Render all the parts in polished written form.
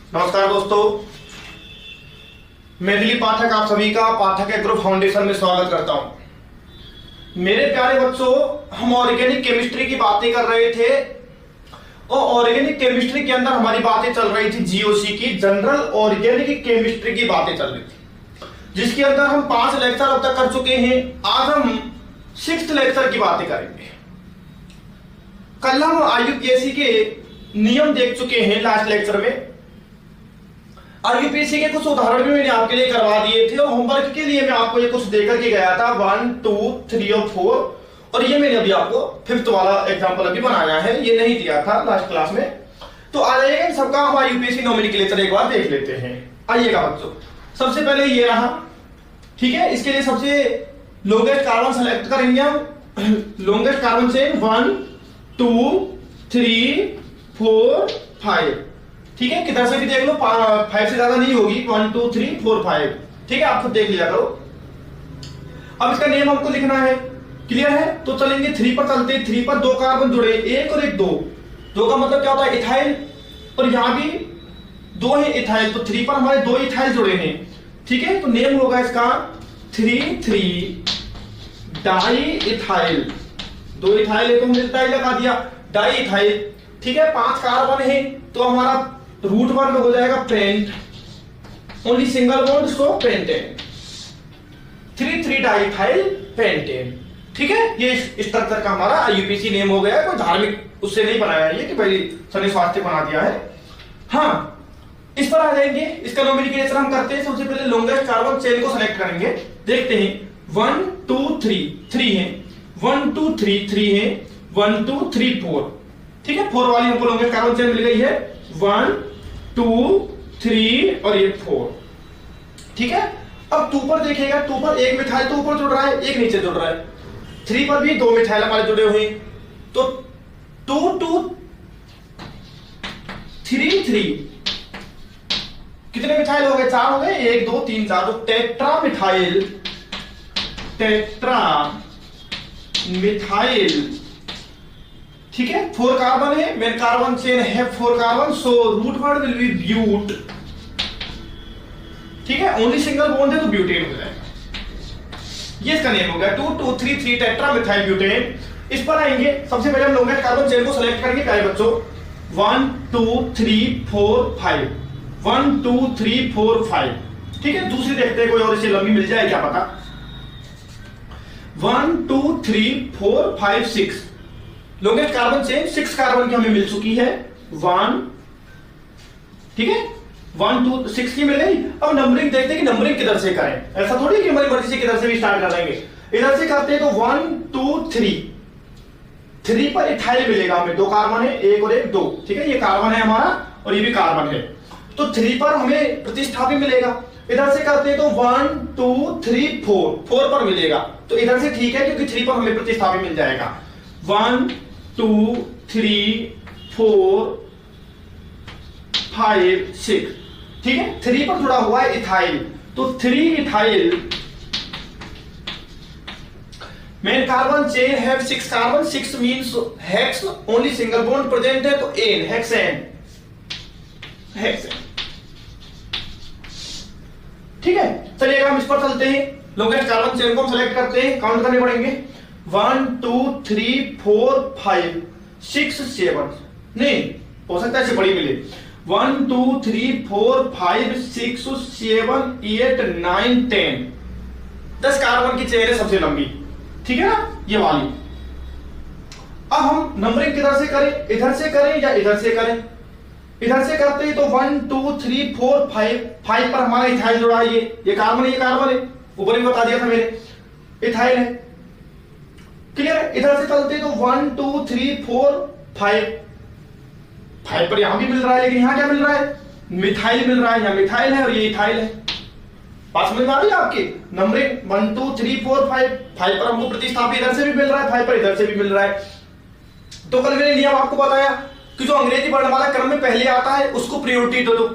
नमस्कार दोस्तों, मैं दिलीप पाठक आप सभी का पाठक एग्रो फाउंडेशन में स्वागत करता हूं। मेरे प्यारे बच्चों, हम ऑर्गेनिक केमिस्ट्री की बातें कर रहे थे और ऑर्गेनिक केमिस्ट्री के अंदर हमारी बातें चल रही थी जीओसी की, जनरल ऑर्गेनिक केमिस्ट्री की बातें चल रही थी, जिसके अंदर हम 5 लेक्चर अब तक कर चुके हैं। आज हम 6th लेक्चर की बातें करेंगे। कल हम आईयूपीएससी के नियम देख चुके हैं लास्ट लेक्चर में। आईयूपीएससी के कुछ उदाहरण भी मैंने आपके लिए करवा दिए थे और होमवर्क के लिए मैं आपको ये कुछ देकर के गया था 1, 2, 3 और 4, और ये मैंने अभी आपको 5th वाला एग्जांपल अभी बनाया है, ये नहीं दिया था लास्ट क्लास में। तो आ जाइएगा, इन सबका हम आईयूपीएससी नोमेनक्लेचर एक बार देख लेते हैं। आइएगा बच्चों, सबसे पहले ये रहा, ठीक है। इसके लिए सबसे लॉन्गेस्ट कार्बन सेलेक्ट करेंगे हम। लॉन्गेस्ट कार्बन चेन 1, 2, 3, 4, 5, ठीक है। किधर से भी देख लो, 5 से ज्यादा नहीं होगी। 1, 2, 3, 4, 5, ठीक है। आप खुद देख लिया करो। अब इसका नेम हमको लिखना है, क्लियर है। तो चलेंगे 3 पर चलते हैं। 3 पर 2 कार्बन जुड़े, एक और एक 2। 2 का मतलब क्या होता है? इथाइल, और यहां भी 2 है इथाइल, तो 3 पर हमारे 2 इथाइल जुड़े हैं, ठीक है। तो नेम होगा इसका 3,3 डाई इथाइल। 2 इथाइल है तो हमने डाई लगा दिया, डाई इथाइल, ठीक है। 5 कार्बन है तो हमारा रूट वर्ड में हो जाएगा pent, only single bond so pentane, 3,3 diethyl pentane, ठीक है। ये स्ट्रक्चर का हमारा आईयूपीएससी नेम हो गया। कोई धार्मिक उससे नहीं बनाया है ये कि भाई शनि स्वास्थ्य बना दिया है। हाँ, इस पर आ जाएंगे। इसका नोमेनक्लेचर हम करते हैं। सबसे पहले लॉन्गेस्ट कार्बन चेन को सेलेक्ट करेंगे। देखते हैं 1, 2, 3 है, 1, 2, 3 है, 1, 2, 3, 4, ठीक है। 4 वाली हमको लॉन्गेस्ट कार्बन चेन मिल गई है। 1, 2, 3 और ये 4, ठीक है। अब 2 पर देखिएगा, 2 पर एक मिथाइल तो ऊपर जुड़ रहा है, एक नीचे जुड़ रहा है। 3 पर भी 2 मिथाइल हमारे जुड़े हुए हैं। तो 2, 2, 3, 3 कितने मिथाइल हो गए? 4 हो गए। 1, 2, 3, 4, तो टेट्रा मिथाइल, टेट्रा मिथाइल, ठीक है। 4 कार्बन है, मेन कार्बन चेन है 4 carbon, so root word will be but, ठीक है। ओनली सिंगल बॉन्ड है तो ब्यूटेन हो जाएगा। ये इसका नेम हो गया 2, 2, 3, 3 टेट्रा मिथाइल ब्यूटेन। इस पर आएंगे। सबसे पहले हम लॉन्गेस्ट कार्बन चेन को सेलेक्ट करेंगे प्यारे बच्चों। 1, 2, 3, 4, 5, 1, 2, 3, 4, 5, ठीक है। दूसरी देखते हैं, कोई और इसे लंबी मिल जाए क्या पता। 1, 2, 3, 4, 5, 6 लॉन्गेस्ट कार्बन चेन 6 कार्बन की हमें मिल चुकी है। 1, ठीक है, 1, 2, 6 की मिल गई। अब नंबरिंग देखते हैं कि नंबरिंग किधर से करें। ऐसा थोड़ी कि हमारी मर्जी से किधर से भी स्टार्ट कर देंगे। इधर से करते हैं तो 1, 2, 3 पर इथाइल मिलेगा हमें। 2 कार्बन है, एक और एक 2, ठीक है। ये कार्बन है हमारा और ये भी कार्बन है, तो 3 पर हमें प्रतिस्थापी मिलेगा। इधर से करते हैं तो 1, 2, 3, 4 पर मिलेगा। तो इधर से ठीक है, क्योंकि 3 पर हमें प्रतिस्थापी मिल जाएगा। 1, 2, 3, 4, 5, 6, ठीक है। 3 पर जुड़ा हुआ है इथाइल, तो 3 इथाइल। मेन कार्बन चेन है 6 carbon, 6 means hex, only single bond present है तो एन, हेक्सेन, हेक्सेन, ठीक है। चलिएगा हम इस पर चलते हैं। लॉन्गेस्ट कार्बन चेन को हम सेलेक्ट करते हैं, काउंट करने पड़ेंगे। 1, 2, 3, 4, 5, 6, 7, नहीं हो सकता है इससे बड़ी मिले। 1, 2, 3, 4, 5, 6, 7, 8, 9, 10, 10 कार्बन की चेन है सबसे लंबी, ठीक है ना, ये वाली। अब हम नंबरिंग किधर से करें? इधर से करें या इधर से करें? इधर से करते हैं तो 1, 2, 3, 4, 5 पर हमारा इथाइल जुड़ा है। ये कार्बन है, ये कार्बन है, ऊपर ही बता दिया था मैंने, इथाइल है, क्लियर है। इधर से चलते तो 1, 2, 3, 4, 5 पर यहां भी मिल रहा है, लेकिन यहां क्या मिल रहा है? मिथाइल मिल रहा है। यहां मिथाइल है और ये इथाइल है। बात समझ में आ रही है आपकी? नंबरिंग 1, 2, 3, 4, 5 पर हमको प्रतिस्थापी इधर से भी मिल रहा है, 5 पर इधर से भी मिल रहा है। तो कल मैंने नियम आपको बताया कि जो अंग्रेजी वर्णमाला क्रम में पहले आता है उसको प्रायोरिटी दो।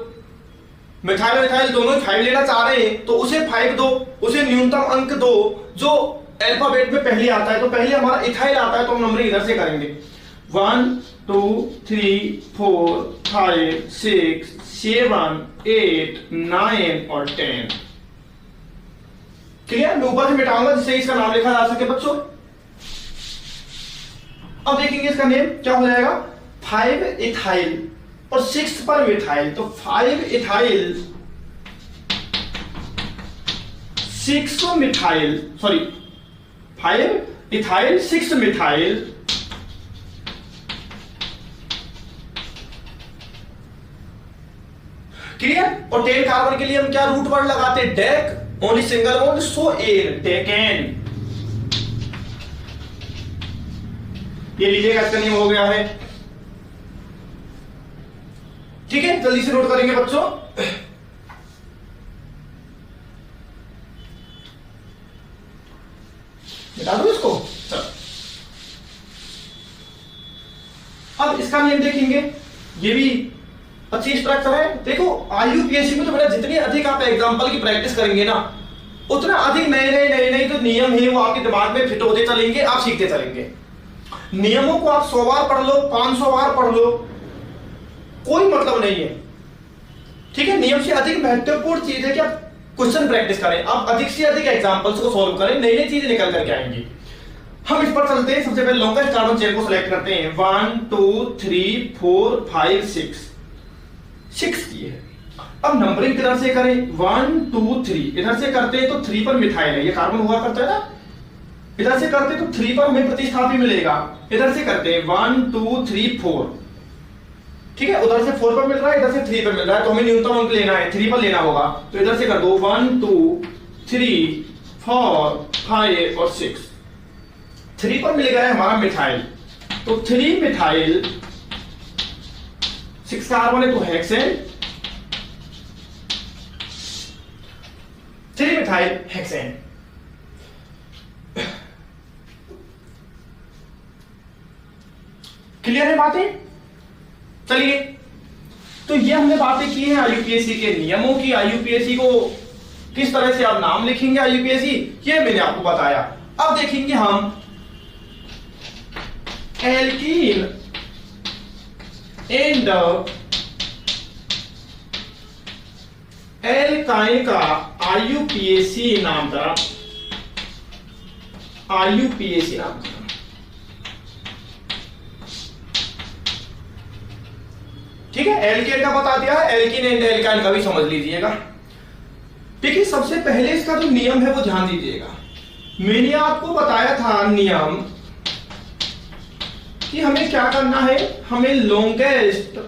मिथाइल और मिथाइल दोनों 5 लेना चाह रहे हैं तो उसे 5 दो, उसे न्यूनतम अंक दो। जो अल्फाबेट में पहले आता है तो पहले हमारा इथाइल आता है, तो हम नंबरिंग इधर से करेंगे। 1, 2 3 4 5 6 7 8 9 और 10। क्लियर? मैं ऊपर से मिटाऊंगा जिससे इसका नाम लिखा जा सके बच्चों। अब देखेंगे इसका नेम क्या हो जाएगा, 5 इथाइल और 6 पर मिथाइल। तो 5 ethyl 6 methyl, sorry 5 ethyl 6 methyl, clear? और 10 कार्बन के लिए हम क्या रूट वर्ड लगाते हैं, डेक, ओनली सिंगल बॉन्ड, सो एयर, डेकेन। ये लीजिएगा, इसका नियम हो गया है। ठीक है, जल्दी से नोट करेंगे बच्चों। बता दो इसको। चलो अब इसका नियम देखेंगे, ये भी अच्छी स्ट्रक्चर है। देखो आईयूपीएससी में तो बेटा जितनी अधिक आप एग्जांपल की प्रैक्टिस करेंगे ना, उतना अधिक नए जो नियम है वो आपके दिमाग में फिट होते चलेंगे, आप सीखते चलेंगे। नियमों को आप 100 बार पढ़ लो, 500 बार पढ़ लो, कोई मतलब नहीं है। ठीक है, नियम से अधिक महत्वपूर्ण चीज है कि आप क्वेश्चन प्रैक्टिस करें, आप अधिक से अधिक एग्जांपल्स को सॉल्व करें, नई नई चीजें निकल करके आएंगी। हम इस पर चलते हैं। सबसे पहले लॉन्गेस्ट कार्बन चेन को सिलेक्ट करते हैं। 1 2 3 4 5 6 की है। अब नंबरिंग किधर से करें, 1 2 3 इधर से करते हैं तो 3 पर मिथाइल है, ये कार्बन हुआ करता है ना। इधर से करते तो 3 पर हमें प्रतिस्थापी मिलेगा। इधर से करते हैं 1 2 3 4, ठीक है, उधर से 4 पर मिल रहा है, इधर से 3 पर मिल रहा है, तो हमें न्यूनतम अंक लेना है, 3 पर लेना होगा। तो इधर से कर दो 1 2 3 4 5 और 6। 3 पर मिल गया है हमारा मिथाइल, तो 3 मिथाइल 6 कार्बन है तो हेक्सेन, 3 मिथाइल हेक्सेन। क्लियर है बातें? चलिए, तो ये हमने बातें की हैं आईयूपीएससी के नियमों की, आईयूपीएससी को किस तरह से आप नाम लिखेंगे आईयूपीएससी, ये मैंने आपको बताया। अब देखेंगे हम एल्कीन एंड एल्काइन का आईयूपीएससी नाम था, आईयूपीएससी नाम था। ठीक है, एल्केन का बता दिया है, एल्कीन एंड एल्काइन का भी समझ लीजिएगा। ठीक है, सबसे पहले इसका जो नियम है वो ध्यान दीजिएगा। मैंने आपको बताया था नियम कि हमें क्या करना है, हमें लॉन्गेस्ट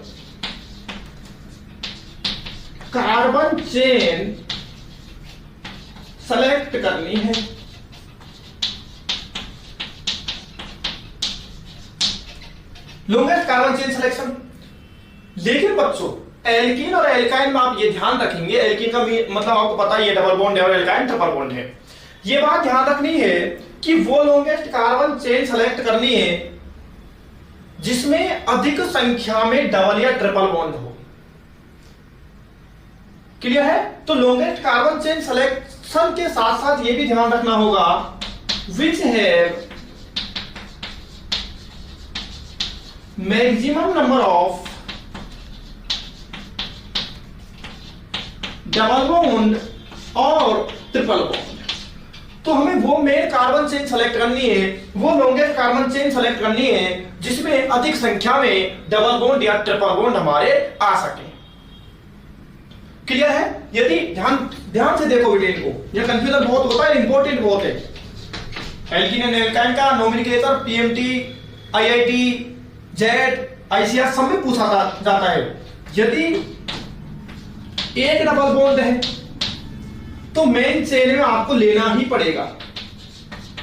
कार्बन चेन सेलेक्ट करनी है। Longest carbon chain selection. लेकिन बच्चों एल्कीन और एल्काइन में आप ये ध्यान रखेंगे, एल्कीन का भी मतलब आपको पता ही है डबल बॉन्ड है और एल्काइन ट्रिपल बॉन्ड है। ये बात ध्यान रखनी है कि वो लॉन्गेस्ट कार्बन चेन सेलेक्ट करनी है जिसमें अधिक संख्या में डबल या ट्रिपल बॉन्ड हो। क्लियर है? तो लॉन्गेस्ट कार्बन चेन सिलेक्शन के साथ साथ ये भी ध्यान रखना होगा which have maximum number of double bond और ट्रिपल बॉन्ड। तो हमें वो मेन कार्बन चेन सेलेक्ट करनी है, वो लॉन्गेस्ट कार्बन चेन सेलेक्ट करनी है जिसमें अधिक संख्या में डबल बॉन्ड या ट्रिपल बॉन्ड हमारे आ सके। क्लियर है? यदि ध्यान से देखो बेटे, इनको यह कंफ्यूजन बहुत होता है, इंपॉर्टेंट बहुत है। एल्कीन एंड एल्काइन का nomenclature PMT, IIT, Z, ICR सब में पूछा जाता है। यदि एक डबल बॉन्ड है तो मेन चेन में आपको लेना ही पड़ेगा,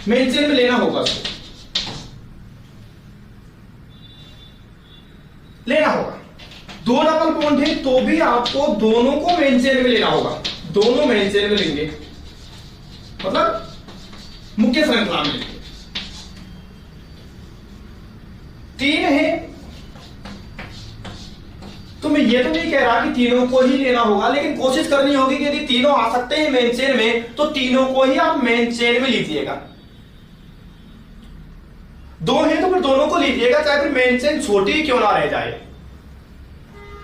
मेन चेन में लेना होगा, लेना होगा। दो डबल बॉन्ड है तो भी आपको दोनों को मेन चेन में लेना होगा, दोनों मेन चेन में लेंगे, मतलब मुख्य श्रृंखला में लेंगे। 3 है तो मैं ये तो नहीं कह रहा कि तीनों को ही लेना होगा, लेकिन कोशिश करनी होगी कि यदि तीनों आ सकते हैं मेन चेन में तो तीनों को ही आप मेन चेन में लीजिएगा। दो है तो फिर दोनों को लीजिएगा, चाहे फिर मेन चेन छोटी क्यों ना रह जाए।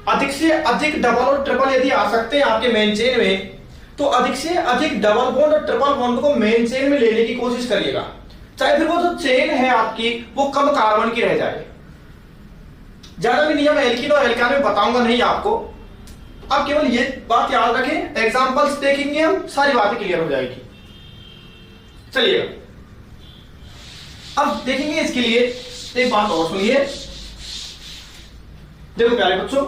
अधिक से अधिक डबल और ट्रिपल यदि आ सकते हैं आपके मेन चेन में, तो अधिक से अधिक डबल बॉन्ड और ट्रिपल बॉन्ड को मेन चेन में लेने की कोशिश करिएगा, चाहे फिर वो जो चेन है आपकी वो कम कार्बन की रह जाए। ज्यादा भी नियम एल्कीन और एल्कान में बताऊंगा नहीं आपको, अब केवल ये बात याद रखें, एग्जांपल्स देखेंगे हम, सारी बातें क्लियर हो जाएगी। चलिए अब देखेंगे इसके लिए एक बात और सुनिए। देखो प्यारे बच्चों,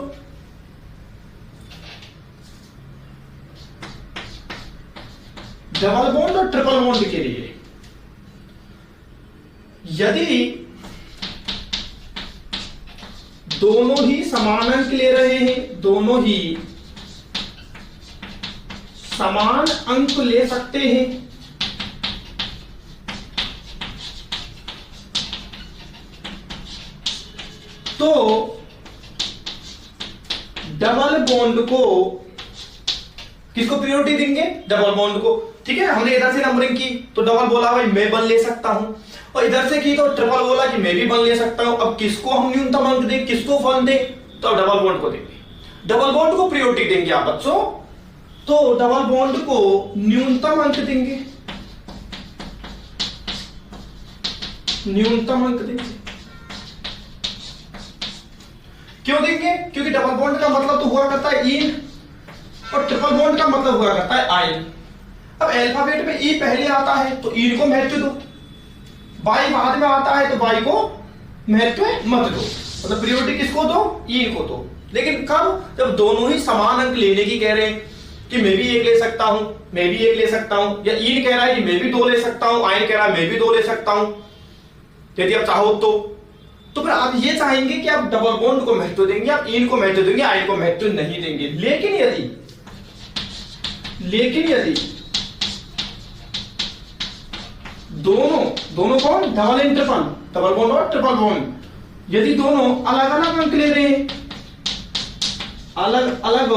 डबल बॉन्ड और ट्रिपल बॉन्ड के लिए यदि दोनों ही समान अंक ले रहे हैं, दोनों ही समान अंक ले सकते हैं, तो डबल बॉन्ड को किसको प्रायोरिटी देंगे? डबल बॉन्ड को। ठीक है, हमने इधर से नंबरिंग की तो डबल बोला भाई मैं वन ले सकता हूं, और इधर से की तो ट्रिपल बोला कि मैं भी वन ले सकता हूं। अब किसको हम न्यूनतम अंक दें, किसको वन दें? तो अब डबल बॉन्ड को देंगे, डबल बॉन्ड को प्रायोरिटी देंगे आप बच्चों, तो डबल बॉन्ड को न्यूनतम अंक देंगे, न्यूनतम अंक देंगे। क्यों देंगे? क्योंकि डबल बॉन्ड का मतलब तो हुआ करता है इन, और ट्रिपल बॉन्ड का मतलब हुआ करता है आइन। अब अल्फाबेट में ई पहले आता है तो ई को महत्व दो, बाई बाद में आता है तो बाई को महत्व मत दो, मतलब प्रायोरिटी किसको दो? ई को दो। लेकिन कब? जब दोनों ही समान अंक लेने की कह रहे हैं कि मैं भी एक ले सकता हूं, मैं भी एक ले सकता हूं, या ई कह रहा है कि मैं भी दो ले सकता हूं, आइन कह रहा है मैं भी दो ले सकता हूं, यदि आप चाहो तो फिर आप ये चाहेंगे कि आप डबल बॉन्ड को महत्व देंगे, आप इन को महत्व देंगे, आइन को महत्व नहीं देंगे। लेकिन यदि दोनों कौन? Double and triple, double bond और ट्रिपल बॉन्ड, यदि दोनों अलग अलग अंक ले रहे हैं, अलग अलग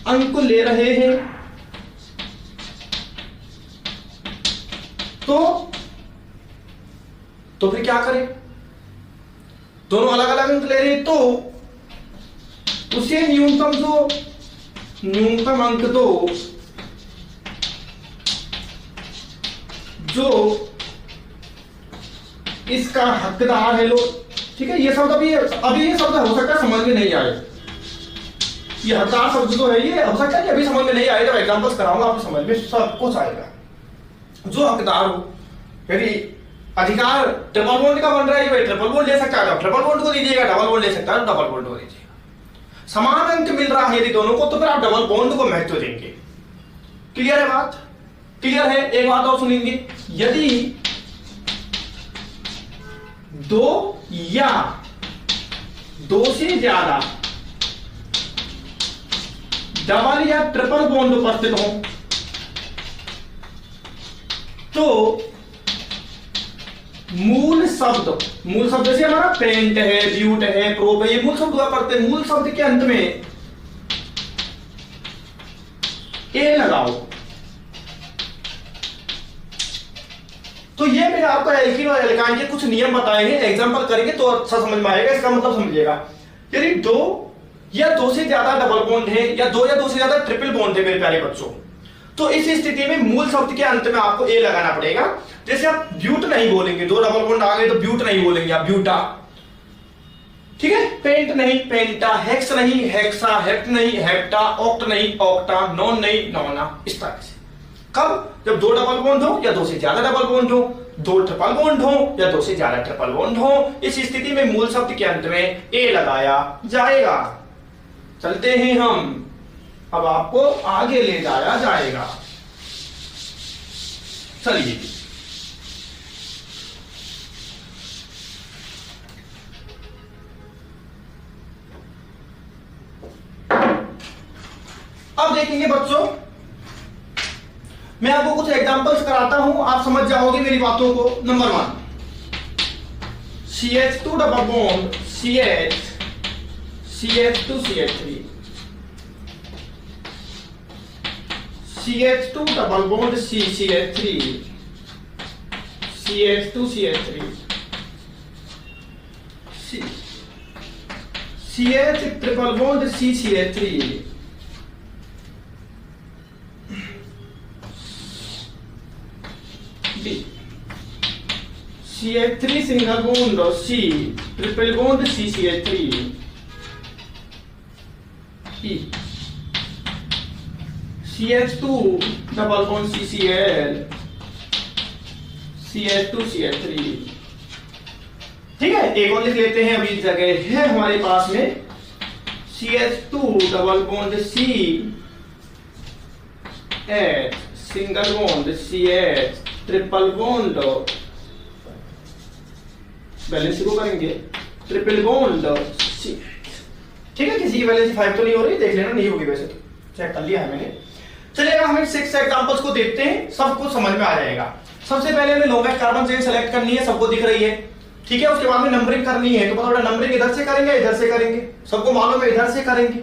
अंक ले रहे हैं, तो फिर क्या करें? दोनों अलग अलग अंक ले रहे हैं तो उसे न्यूनतम अंक दो जो इसका हकदार है। लो ठीक है, ये शब्द अभी ये शब्द हो सकता है समझ में नहीं आए, ये हकदार शब्द जो है ये हो सकता है कि अभी समझ में नहीं आए, जब एग्जांपल्स कराऊंगा आपको समझ में सब कुछ आएगा। जो हकदार हो, यदि अधिकार ट्रिपल बॉन्ड का बन रहा है, भाई ट्रिपल बॉन्ड ले सकता है ट्रिपल बॉन्ड को दीजिएगा, डबल बॉन्ड ले सकता है डबल बॉन्ड को दीजिएगा। समान अंक मिल रहा है यदि दोनों को, तो फिर आप डबल बॉन्ड को महत्व देंगे। क्लियर है बात? क्लियर है? एक बात और सुनेंगे, यदि दो या दो से ज्यादा डबल या ट्रिपल बॉन्ड उपस्थित हो, तो मूल शब्द जैसे हमारा पेंट है, ब्यूट है, प्रोप है, ये मूल शब्द हुआ करते हैं। मूल शब्द के अंत में ए लगाओ, तो ये मैंने आपको एल्कीन और एल्काइन के कुछ नियम बताए हैं, एग्जांपल करेंगे तो अच्छा समझ में आएगा। इसका मतलब समझिएगा, यदि दो या दो से ज्यादा डबल बॉन्ड है, या दो से ज्यादा ट्रिपल बॉन्ड है मेरे प्यारे बच्चों, तो इस स्थिति में मूल शब्द के अंत में आपको ए लगाना पड़ेगा। जैसे आप ब्यूट नहीं बोलेंगे, दो डबल बॉन्ड आ गए तो ब्यूट नहीं बोलेंगे आप, ब्यूटा। ठीक है, पेंट नहीं पेंटा, हेक्स नहीं हेक्सा, हेक्ट नहीं हेक्टा, ऑक्ट नहीं ऑक्टा, नॉन नहीं नॉना, इस तरह से। कब? जब दो डबल बॉन्ड हो या दो से ज्यादा डबल बॉन्ड हो, दो ट्रिपल बॉन्ड हो या दो से ज्यादा ट्रिपल बॉन्ड हो, इस स्थिति में मूल शब्द के अंत में ए लगाया जाएगा। चलते हैं हम, अब आपको आगे ले जाया जाएगा। चलिए, अब देखेंगे बच्चों, मैं आपको कुछ एग्जांपल्स कराता हूं, आप समझ जाओगे मेरी बातों को। Number 1, CH2 double bond CH2 CH3, CH2 double bond CH3 CH2 CH3 CH triple bond CCH3 B CH3 single bond C triple bond CCH3 E CH2 double bond CCl CH2 CH3। ठीक है, एक और लिख लेते हैं। अभी इस जगह है हमारे पास में CH2 double bond C H single bond CH triple bond, balance शुरू करेंगे, ट्रिपल बॉन्ड C। ठीक है, किसी की वैलेंसी 5 तो नहीं हो रही, देख लेना, नहीं होगी वैसे तो, चेक कर लिया है मैंने। चलिए हम इन 6 एग्जांपल्स को देखते हैं, सबको समझ में आ जाएगा। सबसे पहले हमें लॉन्गेस्ट कार्बन चेन सेलेक्ट करनी है, सबको दिख रही है। ठीक है, उसके बाद में नंबरिंग करनी है, तो पता नंबरिंग इधर से करेंगे इधर से करेंगे, सबको मालूम है इधर से करेंगे,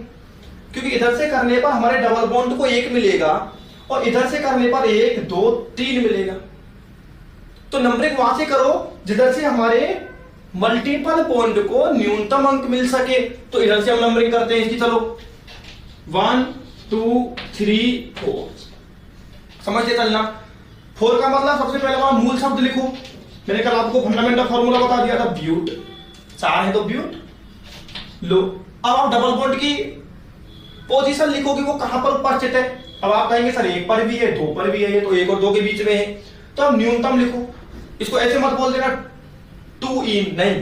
क्योंकि इधर से करने पर हमारे डबल बॉन्ड को 1 मिलेगा और इधर से करने पर 1 2 3 मिलेगा। तो नंबरिंग वहां से करो जिधर से हमारे मल्टीपल बॉन्ड को न्यूनतम अंक मिल सके, तो इधर से हम नंबरिंग करते हैं इसकी। चलो 1 2 3 4 समझते चलना। 4 का मतलब सबसे पहले वहां मूल शब्द लिखो, मैंने कल आपको फंडामेंटल फार्मूला बता दिया था, ब्यूट। 4 है तो ब्यूट लो। अब आप डबल बॉन्ड की पोजीशन लिखो कि वो कहां पर उपस्थित है। अब आप कहेंगे सर 1 पर भी है 2 पर भी है, ये तो 1 और 2 के बीच में है, तो अब न्यूनतम लिखो। इसको ऐसे मत बोल देना 2 इन, नहीं,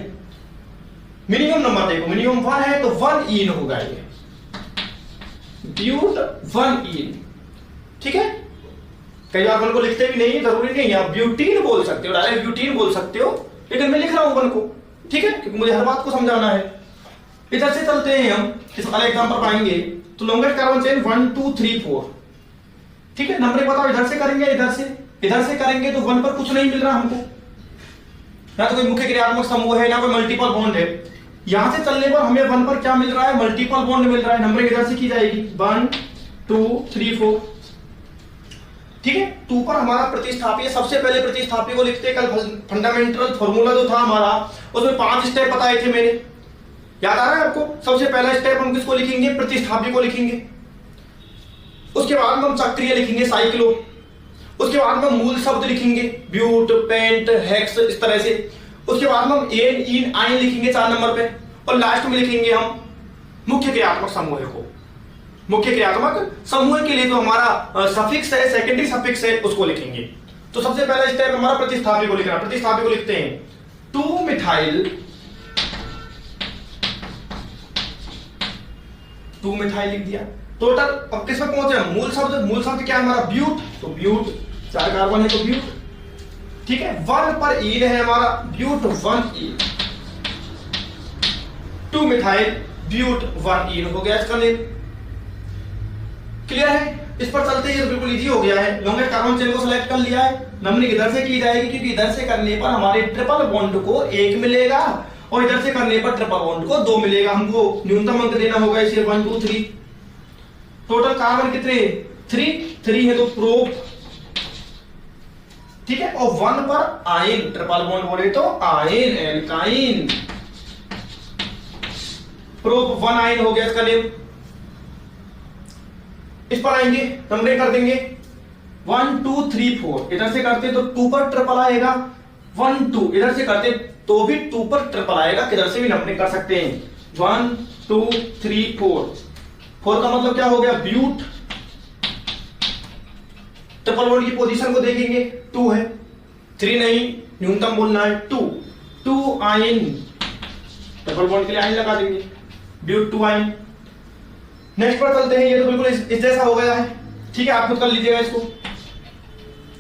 मिनिमम नंबर देखो, मिनिमम 1 है तो 1 इन होगा ये, ब्यूट 1 इन। ठीक है, कई बार वन को लिखते भी नहीं, जरूरी नहीं है, आप ब्यूटीन बोल सकते हो, डायरेक्ट ब्यूटीन बोल सकते हो, लेकिन मैं लिख रहा हूं वन को। ठीक है, क्योंकि मुझे हर बात को समझाना है। इधर से चलते हैं हम, इस वाले एग्जांपल पाएंगे तो लॉन्गेस्ट कार्बन चेन 1 2 3 4। ठीक है, नंबरिंग बताओ, इधर से करेंगे इधर से करेंगे तो 1 पर कुछ नहीं मिल रहा हमको, ना तो कोई मुख्य क्रियात्मक समूह है ना कोई मल्टीपल बॉन्ड है। यहां से चलने पर हमें 1 पर क्या मिल रहा है, मल्टीपल बॉन्ड मिल रहा है। नंबरिंग इधर से की जाएगी 1 2 3 4। ठीक है, 2 पर हमारा प्रतिस्थापी, सबसे पहले प्रतिस्थापी को लिखते हैं। कल फंडामेंटल फार्मूला जो था हमारा, उसमें 5 स्टेप बताए थे मैंने, याद आ रहा है आपको। सबसे पहला स्टेप हम किसको लिखेंगे, प्रतिस्थापी को लिखेंगे। उसके बाद हम चक्रीय लिखेंगे, साइक्लो। उसके बाद हम मूल शब्द लिखेंगे, ब्यूट पेंट हेक्स, इस तरह से। उसके बाद हम एन इन आइन लिखेंगे 4 नंबर पे, और लास्ट में लिखेंगे हम मुख्य क्रियात्मक समूह को। मुख्य क्रियात्मक समूह के लिए तो हमारा सफिक्स है, सेकेंडरी सफिक्स है, उसको लिखेंगे। तो सबसे पहला स्टेप हमारा प्रतिस्थापी को लिखना। प्रतिस्थापी को लिखते हैं 2 मिथाइल 2 मिथाइल लिख दिया। टोटल अब किस पे पहुंचे, मूल शब्द क्या है हमारा, ब्यूट, तो ब्यूट 4 कार्बन है तो ब्यूट। ठीक है, 1 पर ईन है हमारा, ब्यूट 1 ईन, 2 मिथाइल ब्यूट 1 ईन हो गया इसका नेम। क्लियर है, इस पर चलते ही बिल्कुल इजी हो गया है। लॉन्गेस्ट कार्बन चेन को सिलेक्ट कर लिया है, नंबरिंग इधर से की जाएगी, क्योंकि इधर से करने पर हमारे ट्रिपल बॉन्ड को 1 मिलेगा और इधर से करने पर ट्रिपल बॉन्ड को 2 मिलेगा। हमको न्यूनतम अंक देना होगा इसे 1 2 3। टोटल कार्बन कितने, 3 है तो प्रोप। ठीक है, और 1 पर आयन, ट्रिपल बॉन्ड बोले तो आयन, एल्काइन, प्रोप 1 आयन हो गया इसका नेम। इस पर आएंगे, नंबरिंग कर देंगे 1 2 3 4। इधर से करते तो 2 पर ट्रिपल आएगा, 1 2। इधर से करते तो भी 2 पर ट्रिपल आएगा, किधर से भी नंबरिंग कर सकते हैं। 1 2 3 4। 4 का मतलब क्या हो गया, ब्यूट। ट्रिपल बॉन्ड की पोजीशन को देखेंगे, 2 है, 3 नहीं, न्यूनतम बोलना है 2 आयन। ट्रिपल बॉन्ड के लिए आयन लगा देंगे, ब्यूट 2 आयन। नेक्स्ट पर चलते हैं, ये तो बिल्कुल इस जैसा हो गया है। ठीक है, आप खुद कर लीजिएगा, इसको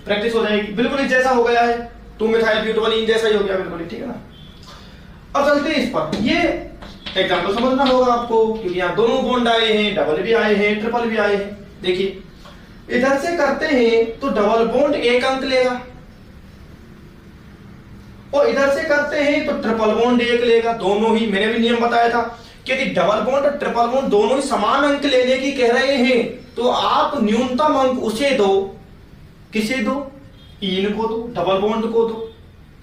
प्रैक्टिस हो जाएगी। बिल्कुल इस जैसा हो गया है, 2 मिथाइल ब्यूट 1 ईन जैसा ही हो गया बिल्कुल, ठीक है ना। अब चलते हैं इस पर, ये एग्जाम्पल समझना होगा आपको, क्योंकि यहाँ दोनों बॉन्ड आए हैं, डबल भी आए हैं, ट्रिपल भी आए हैं। देखिए इधर से करते हैं तो डबल बॉन्ड 1 अंक लेगा, और इधर से करते हैं तो ट्रिपल बॉन्ड 1 लेगा। दोनों ही, मैंने भी नियम बताया था कि यदि डबल बॉन्ड और ट्रिपल बॉन्ड दोनों ही समान अंक लेने की कह रहे हैं, तो आप न्यूनतम अंक उसे दो, किसे दो, ईन को दो, डबल बॉन्ड को दो।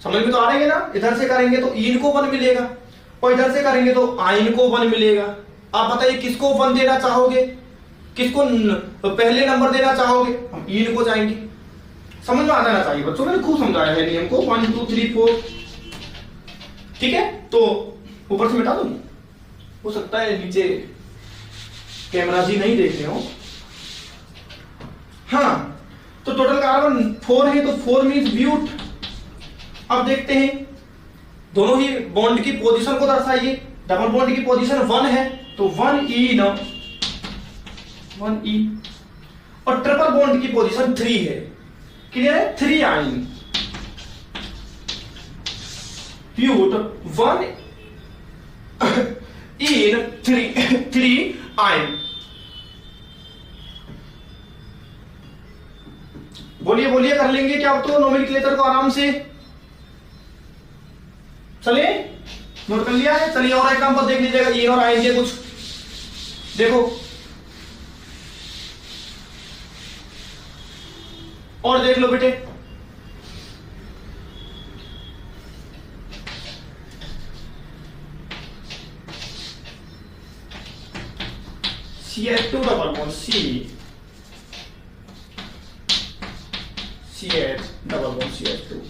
समझ में तो आ रही है ना। इधर से करेंगे तो इन को 1 मिलेगा और इधर से करेंगे तो आइन को 1 मिलेगा। आप बताइए किसको 1 देना चाहोगे, किसको पहले नंबर देना चाहोगे? हम इन को जाएंगे। समझ में आ जाना चाहिए बच्चों, मैंने खूब समझाया है नियम को। 1 2 3 4 ठीक है। तो ऊपर से मिटा दूं, हो सकता है नीचे कैमरा जी नहीं देख रहे हो। हाँ, तो टोटल कार्बन 4 है तो 4 मीन्स ब्यूट। अब देखते हैं दोनों ही बॉन्ड की पोजीशन को दर्शाइए। डबल बॉन्ड की पोजीशन 1 है तो 1 न 1 और ट्रिपल बॉन्ड की पोजीशन 3 है। क्लियर है? 3 आइन ब्यूट 1 इन 3 आइन। बोलिए बोलिए, कर लेंगे क्या आप तो नोमेनक्लेचर को आराम से? चलिए नोट कर लिया है। चलिए और एग्जांपल देख लीजिएगा इन और आइन के कुछ। देखो और देख लो बेटे, CH2 double bond CH double bond CH2।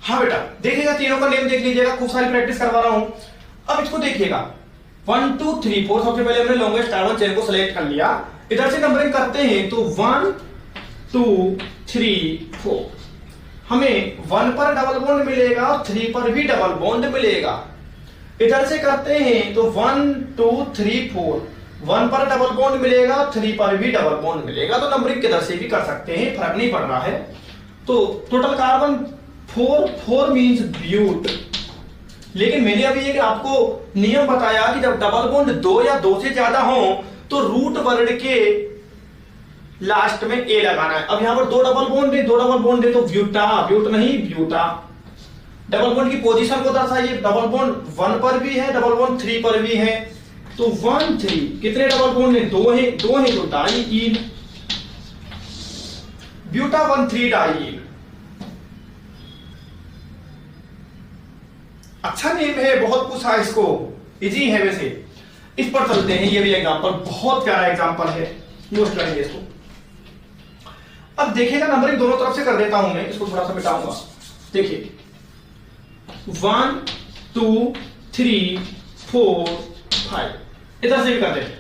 हाँ बेटा देखिएगा, तीनों का नेम देख लीजिएगा, खूब सारी प्रैक्टिस करवा रहा हूं। अब इसको देखिएगा 1 2 3 4। सबसे पहले हमने लॉन्गेस्ट कार्बन चेन को सिलेक्ट कर लिया। इधर से नंबरिंग करते हैं तो 1 2 3 4। हमें 1 पर डबल बॉन्ड मिलेगा और 3 पर भी डबल बॉन्ड मिलेगा। इधर से करते हैं तो 1 2 3 4। 1 पर डबल बॉन्ड मिलेगा, 3 पर भी डबल बॉन्ड मिलेगा। तो नंबरिंग किधर से भी कर सकते हैं, फर्क नहीं पड़ रहा है। तो टोटल कार्बन 4 मीन्स ब्यूट। लेकिन मैंने अभी एक आपको नियम बताया कि जब डबल बॉन्ड 2 या 2 से ज्यादा हो तो रूट वर्ड के लास्ट में ए लगाना है। अब यहां पर 2 डबल बॉन्ड है, 2 डबल बॉन्ड है तो ब्यूटा, ब्यूट नहीं ब्यूटा। डबल बॉन्ड की पोजीशन को दर्शाइए। डबल बॉन्ड 1 पर भी है, डबल बॉन्ड 3 पर भी है। तो 1 3 कितने डबल बॉन्ड है? 2 है, 2 है तो डाई इन ब्यूटा 1 3 डाई इन। अच्छा नेम है, बहुत पूछा इसको, इजी है वैसे। इस पर चलते हैं, ये भी एग्जांपल बहुत प्यारा एग्जांपल है, नोट करेंगे इसको। अब देखिएगा नंबरिंग दोनों तरफ से कर देता हूं मैं, इसको थोड़ा सा मिटाऊंगा। देखिए 1 2 3 4 5। इधर से भी कर देते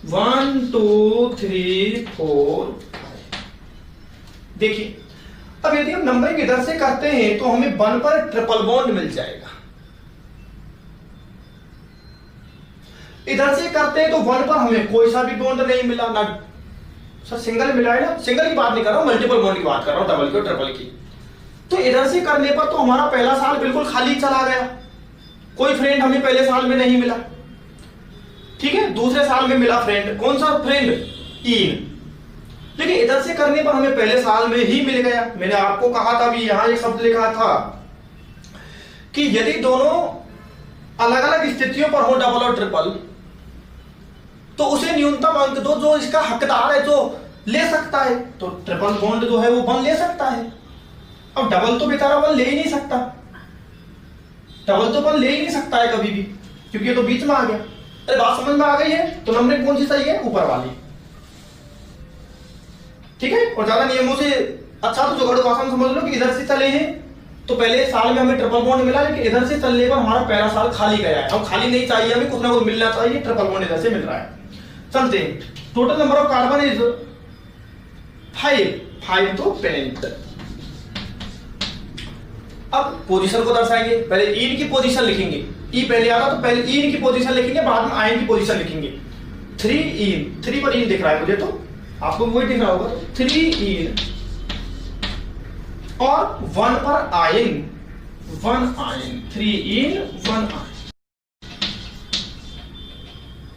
1 2 3 4 5। देखिए अब यदि हम नंबरिंग इधर से करते हैं तो हमें 1 पर ट्रिपल बॉन्ड मिल जाएगा। इधर से करते हैं तो 1 पर हमें कोई सा भी बॉन्ड नहीं मिला ना। सर सिंगल मिला है ना, सिंगल की बात नहीं कर रहा हूं, मल्टीपल बॉन्ड की बात कर रहा हूं, डबल की और ट्रिपल की। तो इधर से करने पर तो हमारा पहला साल बिल्कुल खाली चला गया, कोई फ्रेंड हमें पहले साल में नहीं मिला। ठीक है, दूसरे साल में मिला फ्रेंड, कौन सा फ्रेंड? इन। लेकिन इधर से करने पर हमें पहले साल में ही मिल गया। मैंने आपको कहा था भी, यहां एक शब्द लिखा था कि यदि दोनों अलग अलग स्थितियों पर हो डबल और ट्रिपल तो उसे न्यूनतम अंक दो जो इसका हकदार है, जो ले सकता है। तो ट्रिपल बॉन्ड जो है वो 1 ले सकता है। अब डबल तो बेचारा 1 ले ही नहीं सकता, डबल तो 1 ले ही नहीं सकता है कभी भी, क्योंकि ये तो बीच में आ गया। अरे बात समझ में आ गई है? तो नंबरिंग कौन सी सही है? ऊपर वाली। ठीक है, और ज्यादा नियमों से अच्छा तो जुगाड़ू भाषा में समझ लो कि इधर से चले हैं तो पहले साल में हमें ट्रिपल बॉन्ड मिला, लेकिन इधर से चलने पर हमारा पहला साल खाली गया है। अब खाली नहीं चाहिए, हमें कुछ ना कुछ मिलना चाहिए, ट्रिपल बॉन्ड इधर से मिल रहा है। चलते हैं, total number of carbon is 5 तो पेंट। अब पोजीशन को दर्शाएंगे, पहले इन की पोजीशन लिखेंगे। ई पहले आ रहा तो पहले इन की पोजीशन लिखेंगे, बाद में आयन की पोजीशन लिखेंगे। 3 इन, 3 पर इन दिख रहा है मुझे, तो आपको वही दिख रहा होगा। 3 इन और 1 पर आयन, 1 आयन, 3 इन 1 आयन।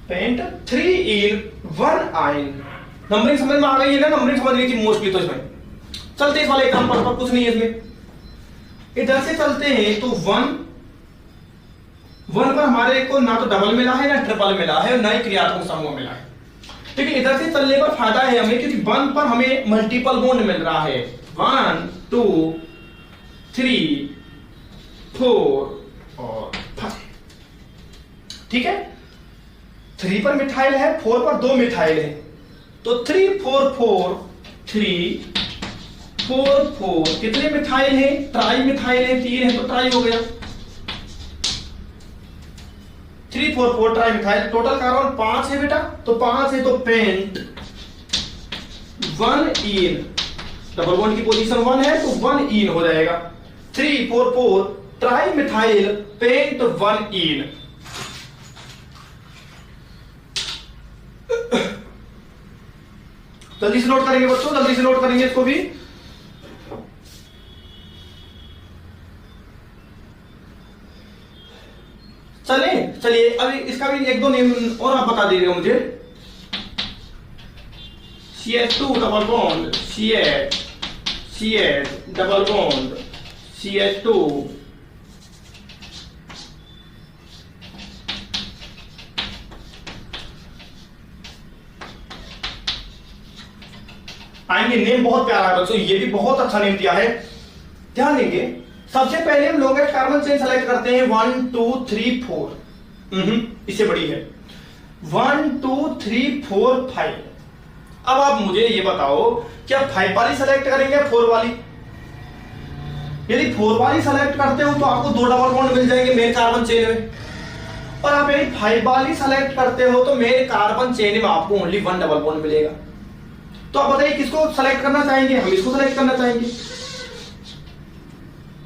पेंट 3 इन 1 आयन। नंबरिंग समझ में आ गई है ना, नंबरिंग समझनी थी मोस्टली। तो इसमें चलते इस वाले एग्जांपल पर, कुछ नहीं है इसमें, इधर से चलते हैं तो 1 पर हमारे को ना तो डबल मिला है ना ट्रिपल मिला है, ना ही क्रियात्मक समूह मिला है। लेकिन इधर से चलने पर फायदा है हमें, क्योंकि 1 पर हमें मल्टीपल बॉन्ड मिल रहा है, 1 2 3 4 और 5। ठीक है, 3 पर मिथाइल है, 4 पर 2 मिथाइल है, तो 3 4 4 3 4 4 कितने मिथाइल है? ट्राई मिथाइल है, 3 है तो ट्राई हो गया, 3 4 4 ट्राई मिथाइल। टोटल कार्बन 5 है बेटा, तो 5 है तो पेंट 1 इन, डबल बॉन्ड की पोजीशन 1 है तो 1 इन हो जाएगा। 3 4 4 ट्राई मिथाइल पेंट 1 इन। जल्दी से नोट करेंगे बच्चों, जल्दी से नोट करेंगे इसको भी। चलिए अभी इसका भी एक दो नेम और आप बता दीजिएगा मुझे। CH2 double bond CH double bond CH2 आएंगे। नेम बहुत प्यारा है बच्चों, ये भी बहुत अच्छा नेम दिया है, ध्यान देंगे। सबसे पहले हम लोग कार्बन चेन सेलेक्ट करते हैं 1 2 3 4, इससे बड़ी है 1 2 3 4 5। अब आप मुझे ये बताओ, क्या 5 वाली सेलेक्ट करेंगे 4 वाली? यदि 4 वाली सेलेक्ट करते हो तो आपको 2 डबल बॉन्ड मिल जाएंगे मेन कार्बन चेन में, और आप यदि 5 वाली सेलेक्ट करते हो तो मेन कार्बन चेन में आपको ओनली 1 डबल बॉन्ड मिलेगा। तो आप बताइए किसको सेलेक्ट करना चाहेंगे? हम इसको सेलेक्ट करना चाहेंगे।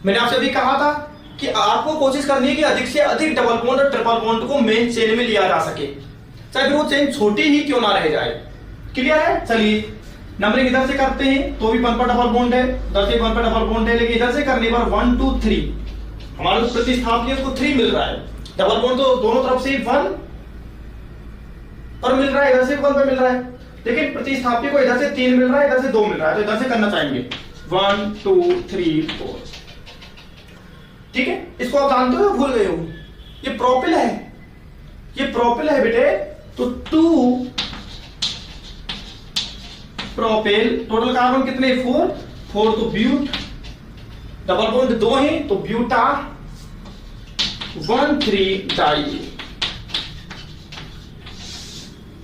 मैंने आपसे अभी कहा था कि आपको कोशिश करनी है कि अधिक से अधिक डबल बॉन्ड और ट्रिपल बॉन्ड को मेन चेन में लिया जा सके, चाहे फिर वो चेन छोटी ही क्यों ना रह जाए। क्लियर है? चलिए नंबरिंग इधर से करते हैं तो भी 1 पर डबल बॉन्ड है, उधर से 1 पर डबल बॉन्ड है, लेकिन इधर से करने पर 1 2 3 हमारे जो प्रतिस्थापी है उसको 3 मिल रहा है। डबल बॉन्ड तो दोनों तरफ से 1 पर मिल रहा है, इधर से 1 पर मिल रहा है, लेकिन प्रतिस्थापी को इधर से 3 मिल रहा है, इधर से 2 मिल रहा है, तो इधर से करना चाहेंगे 1 2 3 4। ठीक है, इसको आप जानते हो या भूल गए हो? ये प्रोपिल है, ये प्रोपिल है बेटे, तो 2 प्रोपिल। टोटल कार्बन कितने? 4 तो ब्यूट, डबल बॉन्ड 2 है तो buta 1 3 di,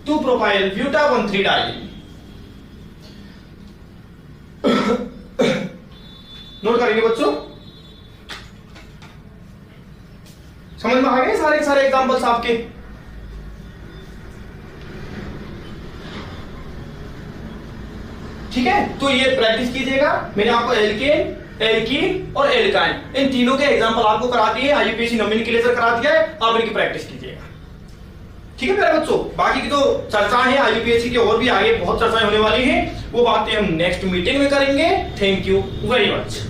2 propyl buta 1 3 di. Note करेंगे बच्चों, समझ में आ गए सारे एग्जांपल्स आपके? ठीक है, तो ये प्रैक्टिस कीजिएगा। मैंने आपको एल्केन, एल्कीन और एल्काइन इन तीनों के एग्जांपल आपको करा दिए, आईयूपीएसी नोमेनक्लेचर करा दिया है, आप इनकी प्रैक्टिस कीजिएगा। ठीक है मेरे बच्चों, बाकी की तो चर्चाएं हैं आईयूपीएसी की, और भी आगे बहुत चर्चाएं होने वाली हैं, वो बातें हम नेक्स्ट मीटिंग में करेंगे। Thank you very much.